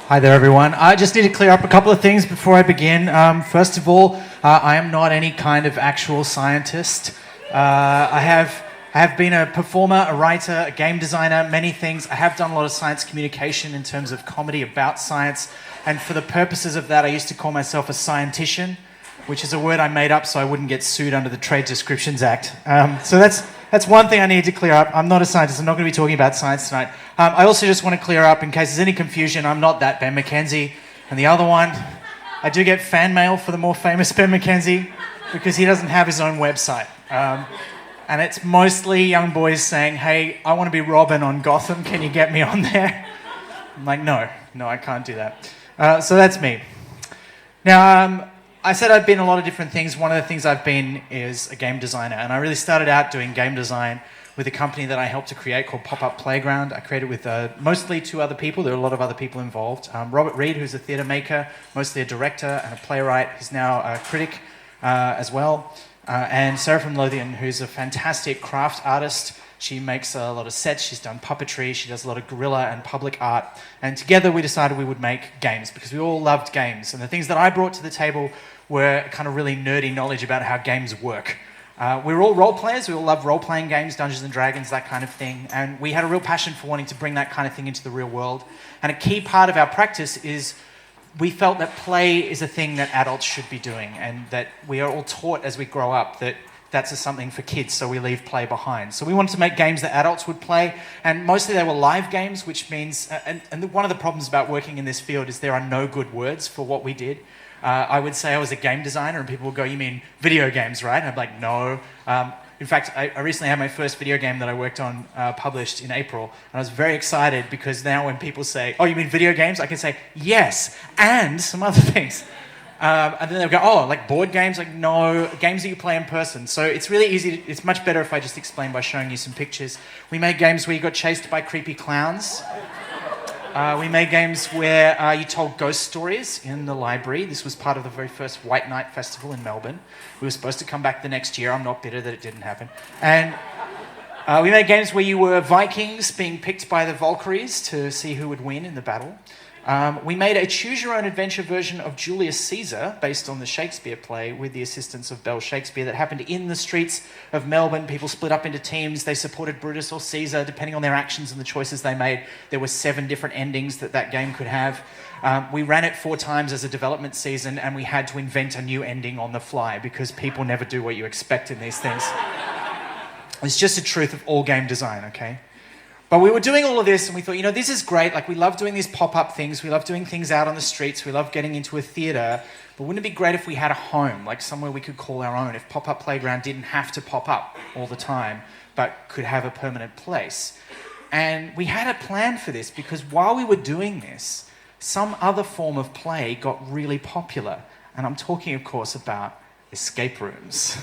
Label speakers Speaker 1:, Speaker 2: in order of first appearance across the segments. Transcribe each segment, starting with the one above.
Speaker 1: Hi there, everyone. I just need to clear up a couple of things before I begin. First of all, I am not any kind of actual scientist. I have been a performer, a writer, a game designer, many things. I have done a lot of science communication in terms of comedy about science, and for the purposes of that, I used to call myself a scientician, which is a word I made up so I wouldn't get sued under the Trade Descriptions Act. So that's one thing I need to clear up. I'm not a scientist. I'm not going to be talking about science tonight. I also just want to clear up, in case there's any confusion, I'm not that Ben McKenzie. And the other one, I do get fan mail for the more famous Ben McKenzie because he doesn't have his own website. And it's mostly young boys saying, hey, I want to be Robin on Gotham. Can you get me on there? I'm like, no, I can't do that. So that's me. Now, I said I've been a lot of different things. One of the things I've been is a game designer, and I really started out doing game design with a company that I helped to create called Pop-Up Playground. I created with mostly two other people. There are a lot of other people involved. Robert Reed, who's a theatre maker, mostly a director and a playwright. He's now a critic as well. And Sarah from Lothian, who's a fantastic craft artist. She makes a lot of sets, she's done puppetry, she does a lot of guerrilla and public art. And together we decided we would make games because we all loved games. And the things that I brought to the table were kind of really nerdy knowledge about how games work. We're all role players, we all love role-playing games, Dungeons and Dragons, that kind of thing. And we had a real passion for wanting to bring that kind of thing into the real world. And a key part of our practice is we felt that play is a thing that adults should be doing, and that we are all taught as we grow up that that's something for kids, so we leave play behind. So we wanted to make games that adults would play, and mostly they were live games, which means, and one of the problems about working in this field is there are no good words for what we did. I would say I was a game designer, and people would go, you mean video games, right? And I'm like, no. In fact, I recently had my first video game that I worked on published in April, and I was very excited because now when people say, oh, you mean video games? I can say, yes, and some other things. And then they'll go, oh, like board games? Like, no, games that you play in person. So it's really easy. It's much better if I just explain by showing you some pictures. We made games where you got chased by creepy clowns. We made games where you told ghost stories in the library. This was part of the very first White Night Festival in Melbourne. We were supposed to come back the next year. I'm not bitter that it didn't happen. And we made games where you were Vikings being picked by the Valkyries to see who would win in the battle. We made a choose-your-own-adventure version of Julius Caesar based on the Shakespeare play with the assistance of Bell Shakespeare that happened in the streets of Melbourne. People split up into teams. They supported Brutus or Caesar depending on their actions and the choices they made. There were 7 different endings that game could have. We ran it 4 times as a development season, and we had to invent a new ending on the fly because people never do what you expect in these things. It's just the truth of all game design, okay? But we were doing all of this and we thought, this is great. Like, we love doing these pop-up things. We love doing things out on the streets. We love getting into a theatre. But wouldn't it be great if we had a home, like somewhere we could call our own, if Pop-Up Playground didn't have to pop up all the time, but could have a permanent place? And we had a plan for this because while we were doing this, some other form of play got really popular. And I'm talking, of course, about escape rooms.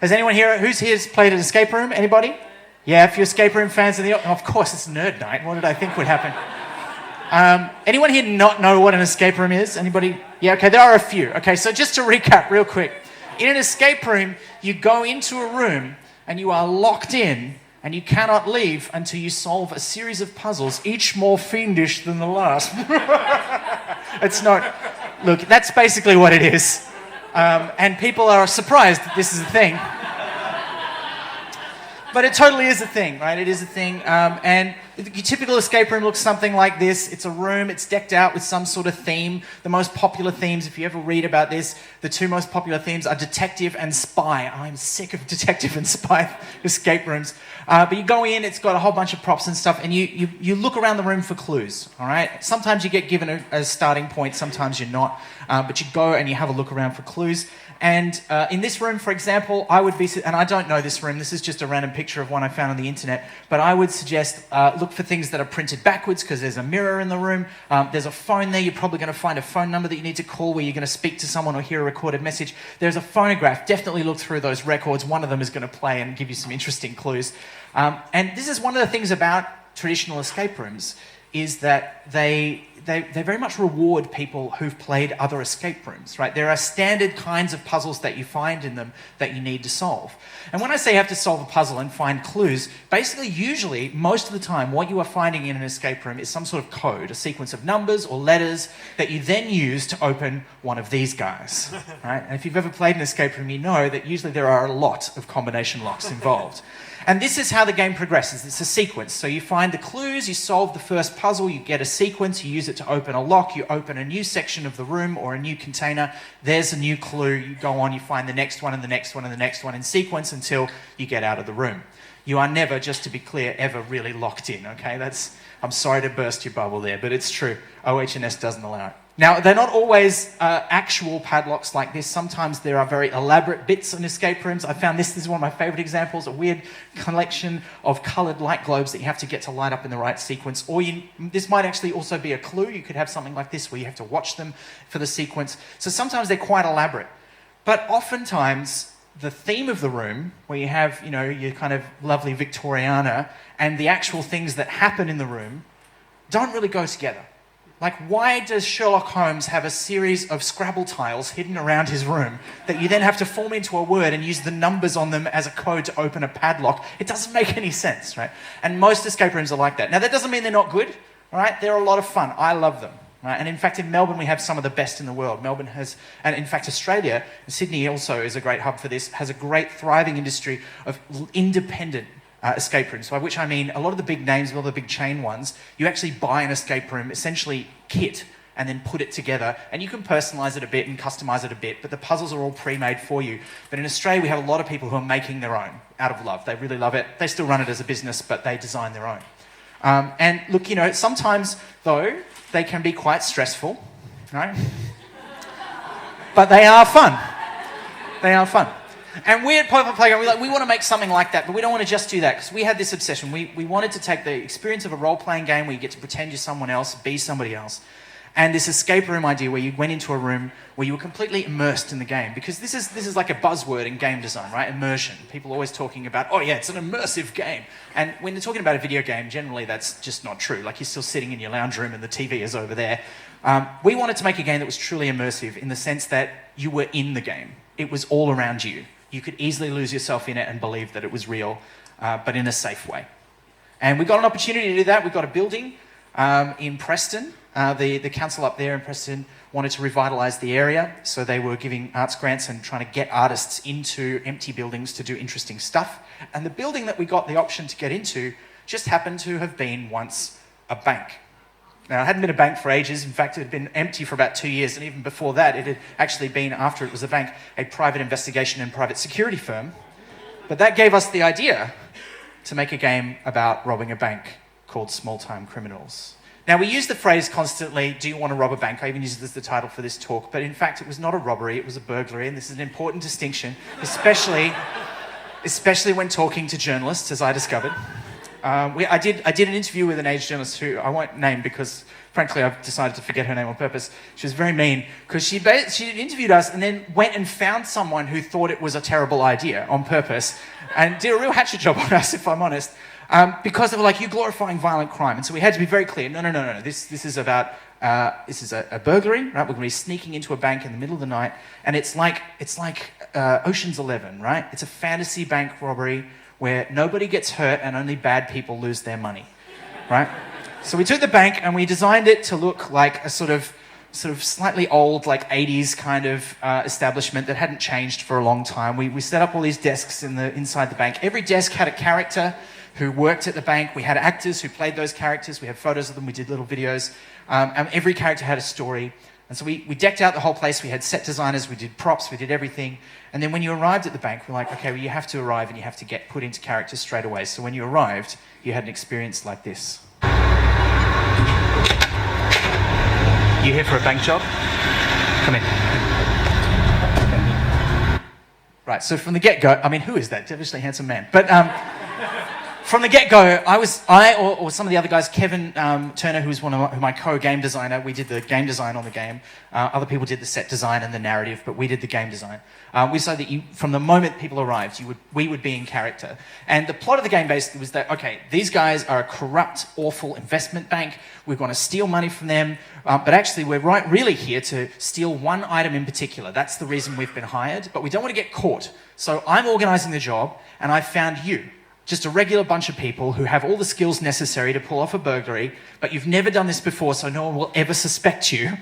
Speaker 1: Has anyone here, who's here has played an escape room? Anybody? Yeah, a few escape room fans in the... Of course, it's nerd night. What did I think would happen? Anyone here not know what an escape room is? Anybody? Yeah, okay, there are a few. Okay, so just to recap real quick. In an escape room, you go into a room and you are locked in and you cannot leave until you solve a series of puzzles, each more fiendish than the last. It's not... Look, that's basically what it is. And people are surprised that this is a thing. But it totally is a thing, right? It is a thing. And your typical escape room looks something like this. It's a room, it's decked out with some sort of theme. The most popular themes, if you ever read about this, the 2 most popular themes are detective and spy. I'm sick of detective and spy escape rooms. But you go in, it's got a whole bunch of props and stuff, and you look around the room for clues, all right? Sometimes you get given a starting point, sometimes you're not. But you go and you have a look around for clues. And in this room, for example, I would be, and I don't know this room, this is just a random picture of one I found on the internet, but I would suggest look for things that are printed backwards because there's a mirror in the room. There's a phone there. You're probably going to find a phone number that you need to call where you're going to speak to someone or hear a recorded message. There's a phonograph. Definitely look through those records. One of them is going to play and give you some interesting clues. And this is one of the things about traditional escape rooms is that they very much reward people who've played other escape rooms, right? There are standard kinds of puzzles that you find in them that you need to solve. And when I say you have to solve a puzzle and find clues, basically, usually, most of the time, what you are finding in an escape room is some sort of code, a sequence of numbers or letters that you then use to open one of these guys, right? And if you've ever played an escape room, you know that usually there are a lot of combination locks involved. And this is how the game progresses. It's a sequence. So you find the clues, you solve the first puzzle, you get a sequence, you use it to open a lock, you open a new section of the room or a new container, there's a new clue, you go on, you find the next one and the next one and the next one in sequence until you get out of the room. You are never, just to be clear, ever really locked in, okay? I'm sorry to burst your bubble there, but it's true. OH&S doesn't allow it. Now, they're not always actual padlocks like this. Sometimes there are very elaborate bits in escape rooms. I found this is one of my favorite examples, a weird collection of colored light globes that you have to get to light up in the right sequence. Or this might actually also be a clue. You could have something like this where you have to watch them for the sequence. So sometimes they're quite elaborate. But oftentimes, the theme of the room, where you have, your kind of lovely Victoriana, and the actual things that happen in the room, don't really go together. Like, why does Sherlock Holmes have a series of Scrabble tiles hidden around his room that you then have to form into a word and use the numbers on them as a code to open a padlock? It doesn't make any sense, right? And most escape rooms are like that. Now, that doesn't mean they're not good, right? They're a lot of fun. I love them. Right? And in fact, in Melbourne, we have some of the best in the world. Melbourne has, and in fact, Australia, Sydney also is a great hub for this, has a great thriving industry of independent escape rooms, by which I mean a lot of the big names, a lot of the big chain ones, you actually buy an escape room, essentially kit, and then put it together. And you can personalize it a bit and customize it a bit, but the puzzles are all pre-made for you. But in Australia, we have a lot of people who are making their own out of love. They really love it. They still run it as a business, but they design their own. And look, sometimes, though, they can be quite stressful, right? But they are fun. They are fun. And we at Pop Playground, we want to make something like that, but we don't want to just do that, because we had this obsession. We wanted to take the experience of a role-playing game where you get to pretend you're someone else, be somebody else, and this escape room idea where you went into a room where you were completely immersed in the game. Because this is like a buzzword in game design, right? Immersion. People are always talking about, oh yeah, it's an immersive game. And when they're talking about a video game, generally that's just not true. Like, you're still sitting in your lounge room and the TV is over there. We wanted to make a game that was truly immersive in the sense that you were in the game. It was all around you. You could easily lose yourself in it and believe that it was real, but in a safe way. And we got an opportunity to do that. We got a building in Preston. The council up there in Preston wanted to revitalise the area, so they were giving arts grants and trying to get artists into empty buildings to do interesting stuff. And the building that we got the option to get into just happened to have been once a bank. Now, it hadn't been a bank for ages. In fact, it had been empty for about 2 years, and even before that, it had actually been, after it was a bank, a private investigation and private security firm. But that gave us the idea to make a game about robbing a bank called Small Time Criminals. Now, we use the phrase constantly, do you want to rob a bank? I even use it as the title for this talk, but in fact, it was not a robbery, it was a burglary, and this is an important distinction, especially when talking to journalists, as I discovered. I did an interview with an age journalist who I won't name because, frankly, I've decided to forget her name on purpose. She was very mean because she interviewed us and then went and found someone who thought it was a terrible idea on purpose and did a real hatchet job on us, if I'm honest, because they were like, you're glorifying violent crime. And so we had to be very clear, no. This is about a burglary, right? We're going to be sneaking into a bank in the middle of the night, and it's like Ocean's 11, right? It's a fantasy bank robbery where nobody gets hurt and only bad people lose their money, right? So we took the bank and we designed it to look like a sort of slightly old, like 80s kind of establishment that hadn't changed for a long time. We set up all these desks inside the bank. Every desk had a character who worked at the bank. We had actors who played those characters. We have photos of them. We did little videos. And every character had a story. And so we decked out the whole place. We had set designers. We did props. We did everything. And then when you arrived at the bank, we're like, okay, well, you have to arrive and you have to get put into character straight away. So when you arrived, you had an experience like this. You here for a bank job? Come in. Right, so from the get-go, I mean, who is that devilishly handsome man? But from the get-go, I or some of the other guys, Kevin Turner, who was my co-game designer, we did the game design on the game. Other people did the set design and the narrative, but we did the game design. We decided that from the moment people arrived, we would be in character. And the plot of the game basically was that, okay, these guys are a corrupt, awful investment bank. We're going to steal money from them, but actually we're really here to steal one item in particular. That's the reason we've been hired, but we don't want to get caught. So I'm organising the job, and I found you. Just a regular bunch of people who have all the skills necessary to pull off a burglary, but you've never done this before, so no one will ever suspect you,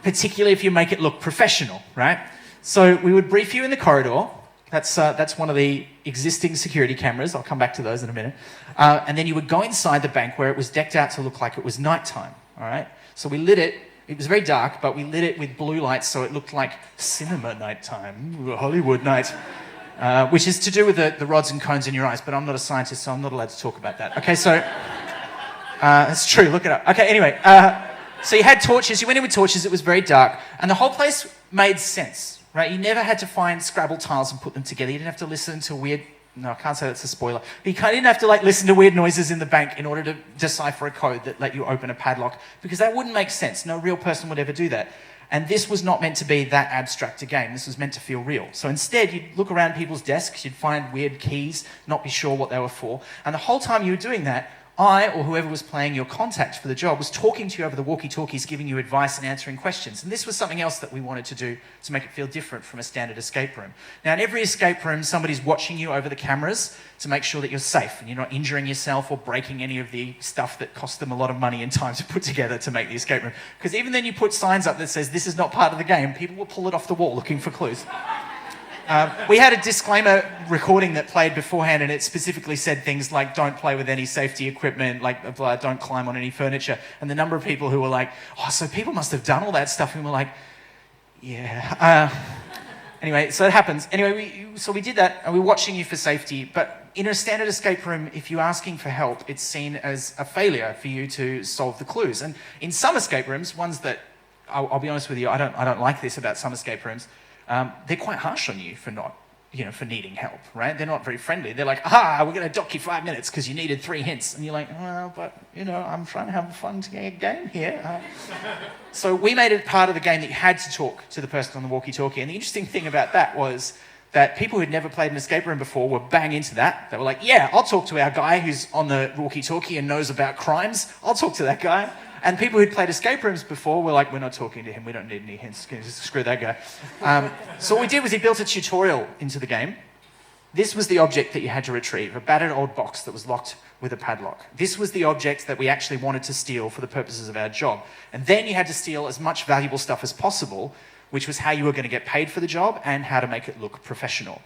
Speaker 1: particularly if you make it look professional, right? So we would brief you in the corridor. That's one of the existing security cameras. I'll come back to those in a minute. And then you would go inside the bank where it was decked out to look like it was nighttime, all right? So we lit it. It was very dark, but we lit it with blue lights so it looked like cinema nighttime, Hollywood night. Which is to do with the rods and cones in your eyes, but I'm not a scientist, so I'm not allowed to talk about that. Okay, so it's true, look it up. Okay, anyway, so you had torches, you went in with torches, it was very dark, and the whole place made sense, right? You never had to find Scrabble tiles and put them together. You didn't have to listen to weird, no, I can't say that's a spoiler, but you didn't have to listen to weird noises in the bank in order to decipher a code that let you open a padlock, because that wouldn't make sense. No real person would ever do that. And this was not meant to be that abstract a game. This was meant to feel real. So instead, you'd look around people's desks, you'd find weird keys, not be sure what they were for. And the whole time you were doing that, I, or whoever was playing your contact for the job, was talking to you over the walkie-talkies, giving you advice and answering questions. And this was something else that we wanted to do to make it feel different from a standard escape room. Now, in every escape room, somebody's watching you over the cameras to make sure that you're safe and you're not injuring yourself or breaking any of the stuff that cost them a lot of money and time to put together to make the escape room. Because even then you put signs up that says, this is not part of the game, people will pull it off the wall looking for clues. We had a disclaimer recording that played beforehand, and it specifically said things like, don't play with any safety equipment, don't climb on any furniture. And the number of people who were like, oh, so people must have done all that stuff. And we're like, yeah. Anyway, so it happens. Anyway, so we did that, and we're watching you for safety. But in a standard escape room, if you're asking for help, it's seen as a failure for you to solve the clues. And in some escape rooms, ones that, I'll be honest with you, I don't like this about some escape rooms, they're quite harsh on you for for needing help, right? They're not very friendly. They're like, we're going to dock you 5 minutes because you needed 3 hints. And you're like, well, but, I'm trying to have a fun game here. So we made it part of the game that you had to talk to the person on the walkie-talkie. And the interesting thing about that was that people who'd never played an escape room before were bang into that. They were like, yeah, I'll talk to our guy who's on the walkie-talkie and knows about crimes. I'll talk to that guy. And people who'd played escape rooms before were like, we're not talking to him, we don't need any hints, screw that guy. So what we did was he built a tutorial into the game. This was the object that you had to retrieve, a battered old box that was locked with a padlock. This was the object that we actually wanted to steal for the purposes of our job. And then you had to steal as much valuable stuff as possible, which was how you were going to get paid for the job and how to make it look professional.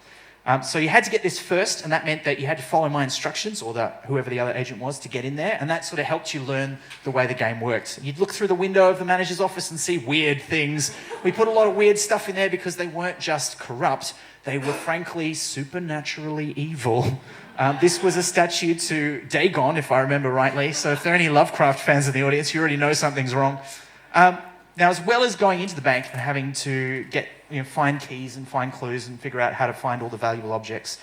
Speaker 1: So you had to get this first, and that meant that you had to follow my instructions, or whoever the other agent was, to get in there, and that sort of helped you learn the way the game worked. You'd look through the window of the manager's office and see weird things. We put a lot of weird stuff in there because they weren't just corrupt, they were frankly supernaturally evil. This was a statue to Dagon, if I remember rightly, so if there are any Lovecraft fans in the audience, you already know something's wrong. Now, as well as going into the bank and having to find keys and find clues and figure out how to find all the valuable objects,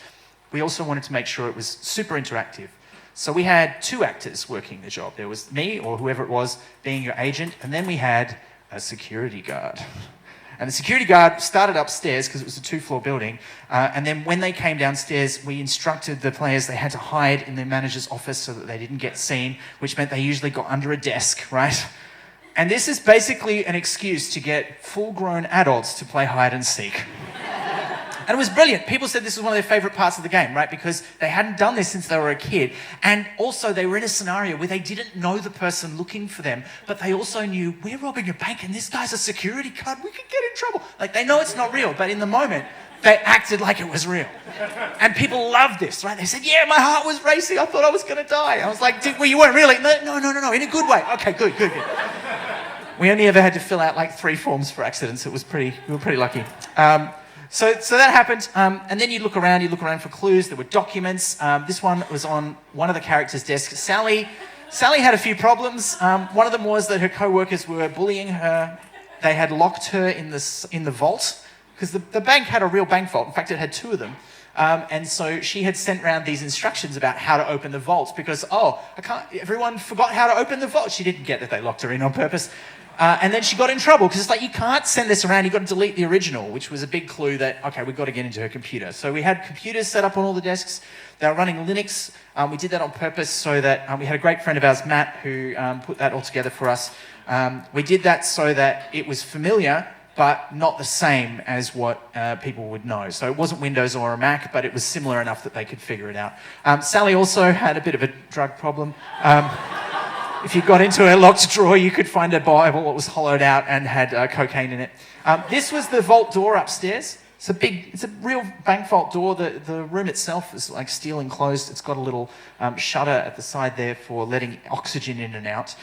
Speaker 1: we also wanted to make sure it was super interactive. So we had 2 actors working the job. There was me, or whoever it was, being your agent, and then we had a security guard. And the security guard started upstairs because it was a 2-floor building, and then when they came downstairs, we instructed the players they had to hide in the manager's office so that they didn't get seen, which meant they usually got under a desk, right? And this is basically an excuse to get full-grown adults to play hide and seek. And it was brilliant. People said this was one of their favourite parts of the game, right? Because they hadn't done this since they were a kid. And also they were in a scenario where they didn't know the person looking for them, but they also knew, we're robbing a bank and this guy's a security guard, we could get in trouble. They know it's not real, but in the moment, they acted like it was real. And people loved this, right? They said, yeah, my heart was racing. I thought I was going to die. I was like, well, you weren't really? No, in a good way. Okay, good. We only ever had to fill out 3 forms for accidents. We were pretty lucky. So that happened. And then you look around for clues. There were documents. This one was on one of the characters' desks. Sally had a few problems. One of them was that her co-workers were bullying her. They had locked her in the vault, because the bank had a real bank vault. In fact, it had 2 of them. And so she had sent around these instructions about how to open the vaults because, everyone forgot how to open the vault. She didn't get that they locked her in on purpose. And then she got in trouble because it's like, you can't send this around, you've got to delete the original, which was a big clue that, okay, we've got to get into her computer. So we had computers set up on all the desks. They were running Linux. We did that on purpose so that we had a great friend of ours, Matt, who put that all together for us. We did that so that it was familiar, but not the same as what people would know. So it wasn't Windows or a Mac, but it was similar enough that they could figure it out. Sally also had a bit of a drug problem. If you got into a locked drawer, you could find a Bible that was hollowed out and had cocaine in it. This was the vault door upstairs. It's a real bank vault door. The room itself is like steel enclosed. It's got a little shutter at the side there for letting oxygen in and out.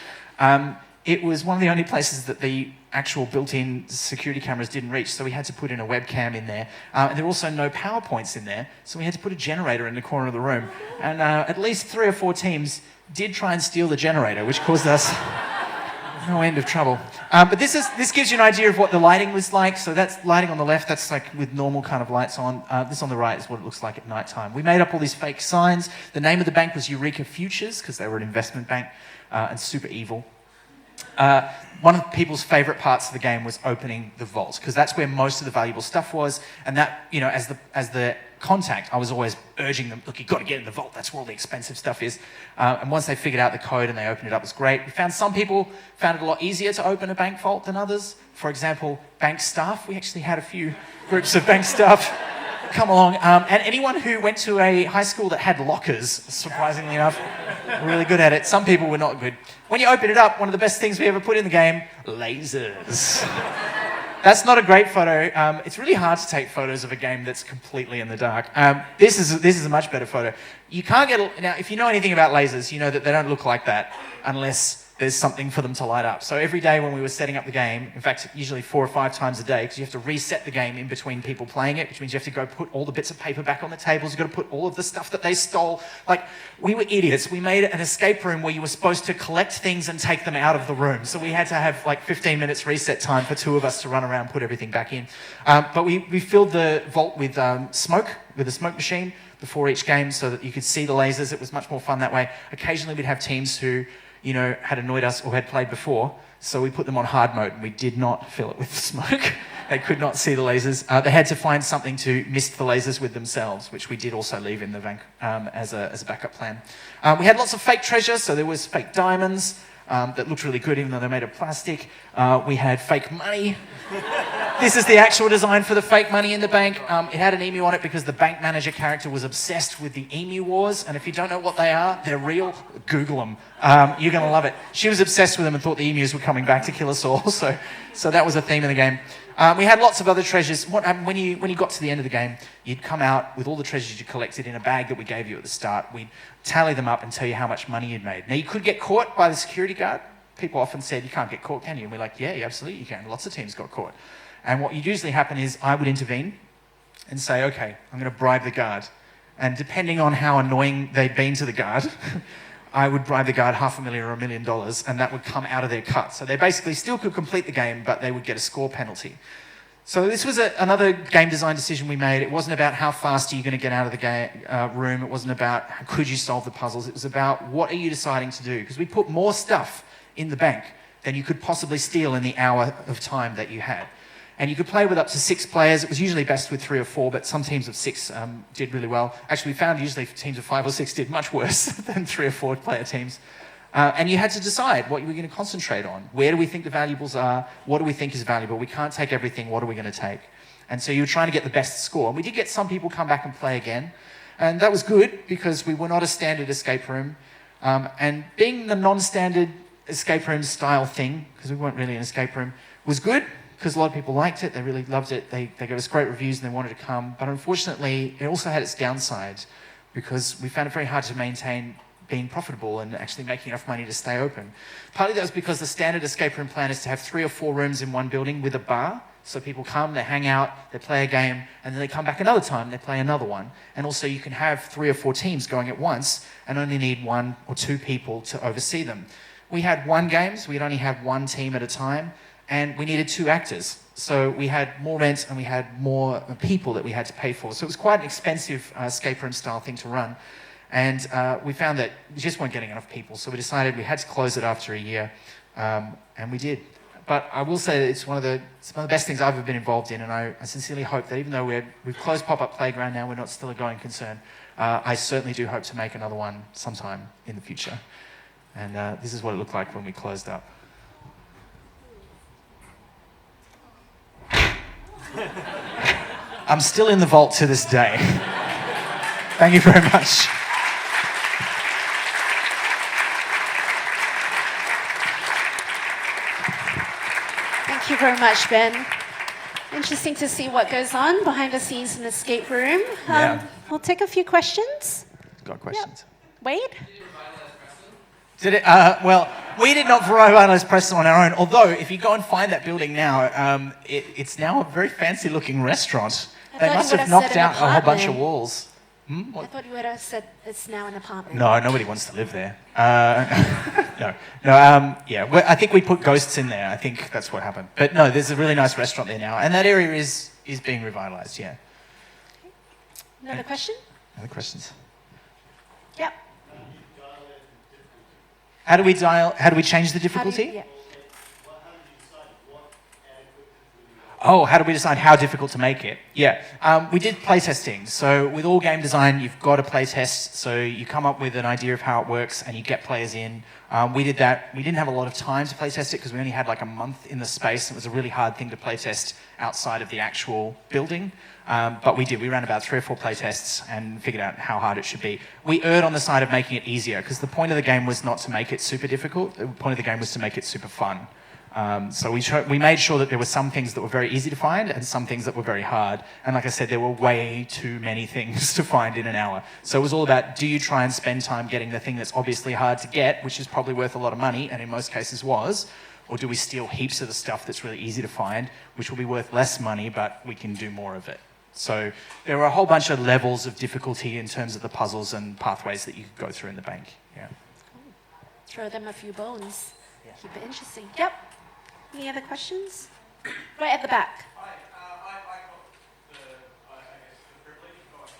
Speaker 1: It was one of the only places that the actual built-in security cameras didn't reach, so we had to put in a webcam in there. And there were also no power points in there, so we had to put a generator in the corner of the room. And at least 3 or 4 teams did try and steal the generator, which caused us no end of trouble. But this gives you an idea of what the lighting was like. So that's lighting on the left, that's like with normal kind of lights on. This on the right is what it looks like at night time. We made up all these fake signs. The name of the bank was Eureka Futures, because they were an investment bank, and super evil. One of people's favourite parts of the game was opening the vaults, because that's where most of the valuable stuff was. And that, you know, as the contact, I was always urging them, look, you've got to get in the vault, that's where all the expensive stuff is. And once they figured out the code and they opened it up, it was great. We found some people found it a lot easier to open a bank vault than others. For example, bank staff. We actually had a few groups of bank staff come along. And anyone who went to a high school that had lockers, surprisingly enough, were really good at it. Some people were not good. When you open it up, one of the best things we ever put in the game, lasers. That's not a great photo. It's really hard to take photos of a game that's completely in the dark. This is a much better photo. You can't get... Now, if you know anything about lasers, you know that they don't look like that unless there's something for them to light up. So every day when we were setting up the game, in fact, usually 4 or 5 times a day, because you have to reset the game in between people playing it, which means you have to go put all the bits of paper back on the tables, you've got to put all of the stuff that they stole. Like, we were idiots. We made an escape room where you were supposed to collect things and take them out of the room. So we had to have like 15 minutes reset time for 2 of us to run around and put everything back in. But we filled the vault with smoke, with a smoke machine before each game so that you could see the lasers. It was much more fun that way. Occasionally we'd have teams who, you know, had annoyed us or had played before, so we put them on hard mode and we did not fill it with smoke. They could not see the lasers. They had to find something to mist the lasers with themselves, which we did also leave in the bank as a backup plan. We had lots of fake treasure, so there was fake diamonds that looked really good even though they're made of plastic. We had fake money. This is the actual design for the fake money in the bank. It had an emu on it because the bank manager character was obsessed with the emu wars, and if you don't know what they are, they're real. Google them. You're going to love it. She was obsessed with them and thought the emus were coming back to kill us all, so that was a theme in the game. We had lots of other treasures. What happened when you got to the end of the game, you'd come out with all the treasures you collected in a bag that we gave you at the start. We'd tally them up and tell you how much money you'd made. Now, you could get caught by the security guard. People often said, you can't get caught, can you? And we're like, yeah, absolutely you can. Lots of teams got caught. And what would usually happen is I would intervene and say, okay, I'm going to bribe the guard. And depending on how annoying they'd been to the guard, I would bribe the guard $500,000 or $1 million, and that would come out of their cut. So they basically still could complete the game, but they would get a score penalty. So this was another game design decision we made. It wasn't about how fast are you going to get out of the room. It wasn't about could you solve the puzzles. It was about what are you deciding to do? Because we put more stuff in the bank than you could possibly steal in the hour of time that you had. And you could play with up to 6 players. It was usually best with 3 or 4, but some teams of 6 did really well. Actually, we found usually teams of 5 or 6 did much worse than 3 or 4 player teams. And you had to decide what you were going to concentrate on. Where do we think the valuables are? What do we think is valuable? We can't take everything. What are we going to take? And so you were trying to get the best score. And we did get some people come back and play again. And that was good because we were not a standard escape room. And being the non-standard escape room style thing, because we weren't really an escape room, was good. Because a lot of people liked it, they really loved it, they gave us great reviews and they wanted to come. But unfortunately, it also had its downsides because we found it very hard to maintain being profitable and actually making enough money to stay open. Partly that was because the standard escape room plan is to have 3 or 4 rooms in one building with a bar. So people come, they hang out, they play a game, and then they come back another time, they play another one. And also you can have 3 or 4 teams going at once and only need 1 or 2 people to oversee them. We had 1 game, so we'd only have 1 team at a time. and we needed 2 actors. So we had more rent and we had more people that we had to pay for. So it was quite an expensive escape room style thing to run. And we found that we just weren't getting enough people. So we decided we had to close it after a year, and we did. But I will say that it's one of the best things I've ever been involved in, and I sincerely hope that even though we've closed Pop-Up Playground now, we're not still a going concern, I certainly do hope to make another one sometime in the future. And this is what it looked like when we closed up. I'm still in the vault to this day. Thank you very much.
Speaker 2: Thank you very much, Ben. Interesting to see what goes on behind the scenes in the escape room. We'll take a few questions.
Speaker 1: Got questions?
Speaker 2: Yep. Wade?
Speaker 1: Did it? Well, we did not revitalize Preston on our own. Although, if you go and find that building now, it's now a very fancy-looking restaurant. They must have knocked out a whole bunch of walls.
Speaker 2: I thought you would have said it's now an apartment.
Speaker 1: No, nobody wants to live there. Yeah. Well, I think we put ghosts in there. I think that's what happened. But no, there's a really nice restaurant there now, and that area is being revitalized. Yeah.
Speaker 2: Okay. Another question?
Speaker 1: Other questions?
Speaker 2: Yep.
Speaker 1: How do we change the difficulty? Oh, how do we decide how difficult to make it? Yeah, we did playtesting. So with all game design, you've got to playtest. So you come up with an idea of how it works and you get players in. We did that. We didn't have a lot of time to playtest it because we only had like a month in the space. It was a really hard thing to playtest outside of the actual building. But we did. We ran about 3 or 4 playtests and figured out how hard it should be. We erred on the side of making it easier because the point of the game was not to make it super difficult. The point of the game was to make it super fun. So we made sure that there were some things that were very easy to find and some things that were very hard. And like I said, there were way too many things to find in an hour. So it was all about, do you try and spend time getting the thing that's obviously hard to get, which is probably worth a lot of money, and in most cases was, or do we steal heaps of the stuff that's really easy to find, which will be worth less money, but we can do more of it. So there were a whole bunch of levels of difficulty in terms of the puzzles and pathways that you could go through in the bank. Yeah.
Speaker 2: Throw them a few bones. Yeah. Keep it interesting. Yep. Any other questions? Right at the back.
Speaker 3: Hi, I got the privilege of going through it. It was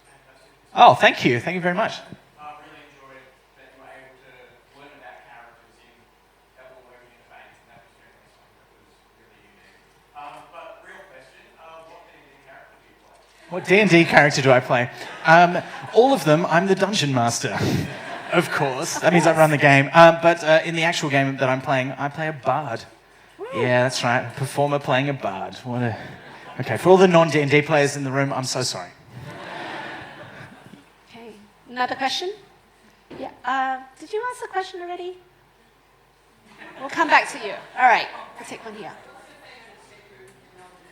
Speaker 3: fantastic.
Speaker 1: Oh, thank you. Thank you very much.
Speaker 3: I really enjoyed that you were able to learn about characters that were working in the bank, and that was definitely something that was really unique. But real question, what D&D character do you play?
Speaker 1: What D&D character do I play? All of them. I'm the dungeon master. Of course. That means I run the game. But in the actual game that I'm playing, I play a bard. Yeah, that's right. A performer playing a bard. Okay, for all the non-D&D players in the room, I'm so sorry.
Speaker 2: Okay. Another question? Yeah. Did you ask a question already? We'll come back to you. All right. I'll take one here.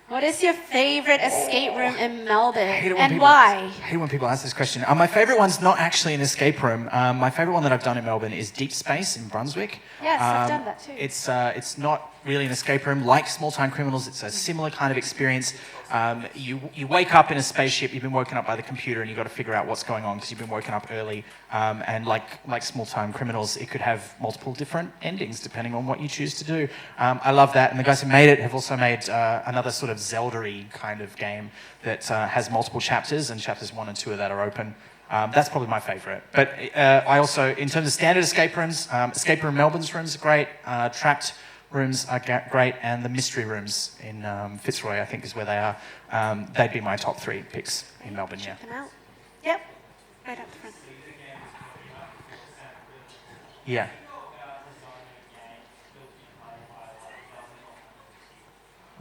Speaker 2: What is your favorite escape room in Melbourne, and why?
Speaker 1: I hate when people ask this question. My favourite one's not actually an escape room. My favourite one that I've done in Melbourne is Deep Space in Brunswick.
Speaker 2: Yes, I've done that too.
Speaker 1: It's not really an escape room. Like Small Time Criminals, it's a similar kind of experience. You wake up in a spaceship, you've been woken up by the computer, and you've got to figure out what's going on because you've been woken up early. And like Small Time Criminals, it could have multiple different endings depending on what you choose to do. I love that, and the guys who made it have also made another sort of Zelda-y kind of game that has multiple chapters, and chapters 1 and 2 of that are open. That's probably my favourite. But I also, in terms of standard escape rooms, Escape Room Melbourne's rooms are great, Trapped rooms are great, and the mystery rooms in Fitzroy, I think, is where they are. They'd be my top 3 picks in Melbourne, yeah.
Speaker 2: Check them out. Yep. Right up the front.
Speaker 1: Yeah.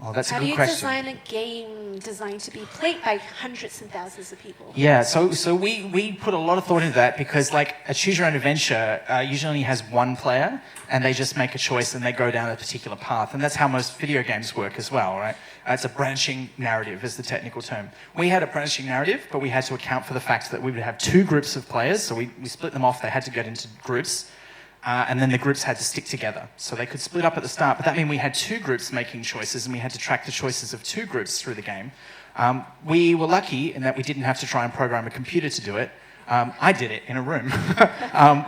Speaker 1: Oh, that's a good question.
Speaker 2: How do you design a game designed to be played by hundreds and thousands of people?
Speaker 1: Yeah, so we put a lot of thought into that because, like, a choose your own adventure usually only has one player, and they just make a choice and they go down a particular path, and that's how most video games work as well, right? It's a branching narrative is the technical term. We had a branching narrative, but we had to account for the fact that we would have 2 groups of players, so we split them off. They had to get into groups. And then the groups had to stick together. So they could split up at the start, but that meant we had 2 groups making choices, and we had to track the choices of 2 groups through the game. We were lucky in that we didn't have to try and program a computer to do it. I did it in a room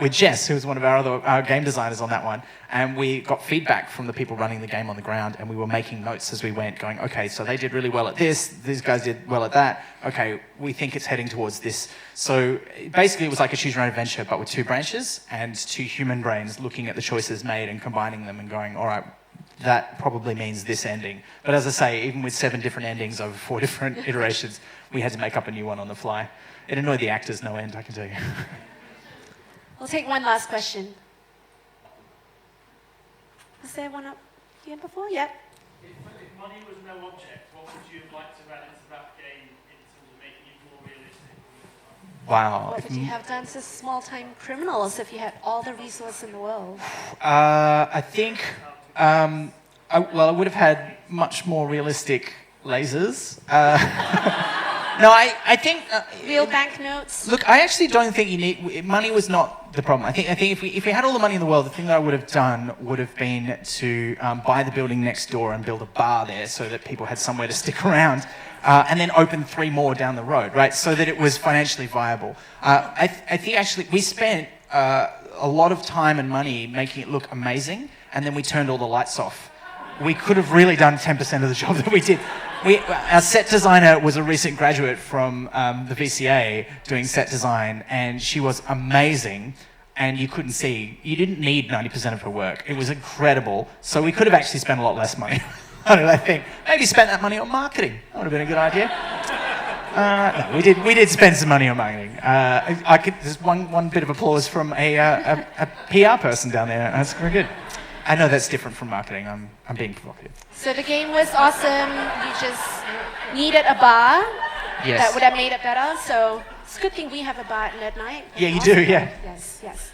Speaker 1: with Jess, who was one of our other game designers on that one. And we got feedback from the people running the game on the ground, and we were making notes as we went, going, okay, so they did really well at this, these guys did well at that, okay, we think it's heading towards this. So basically it was like a choose your own adventure, but with 2 branches and 2 human brains looking at the choices made and combining them and going, all right, that probably means this ending. But as I say, even with 7 different endings over 4 different iterations, we had to make up a new one on the fly. It annoyed the actors no end, I can tell you.
Speaker 2: We'll take one last question. Was there one up here before? Yep.
Speaker 4: If money was no object, what would you have liked to add into that game in terms of making it more realistic?
Speaker 1: Wow.
Speaker 2: What would you have done to small-time criminals if you had all the resource in the world?
Speaker 1: I think, I would have had much more realistic lasers. No, I think...
Speaker 2: Real banknotes?
Speaker 1: Look, I actually don't think you need... Money was not the problem. I think if we had all the money in the world, the thing that I would have done would have been to buy the building next door and build a bar there so that people had somewhere to stick around, and then open 3 more down the road, right? So that it was financially viable. I think actually we spent a lot of time and money making it look amazing, and then we turned all the lights off. We could have really done 10% of the job that we did. Our set designer was a recent graduate from the VCA doing set design, and she was amazing, and you couldn't see. You didn't need 90% of her work. It was incredible. So we could have actually spent a lot less money on it, I think. Maybe spent that money on marketing. That would have been a good idea. No, we did spend some money on marketing. There's one bit of applause from a PR person down there. That's very good. I know that's different from marketing. I'm being provocative.
Speaker 2: So the game was awesome. You just needed a bar.
Speaker 1: Yes.
Speaker 2: That would have made it better. So it's a good thing we have a bar at midnight.
Speaker 1: Yeah, you do, yeah.
Speaker 2: Yes, yes.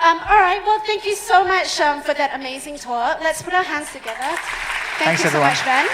Speaker 2: All right, well, thank you so much for that amazing tour. Let's put our hands together. Thank
Speaker 1: Thanks,
Speaker 2: you so
Speaker 1: everyone.
Speaker 2: much, Ben.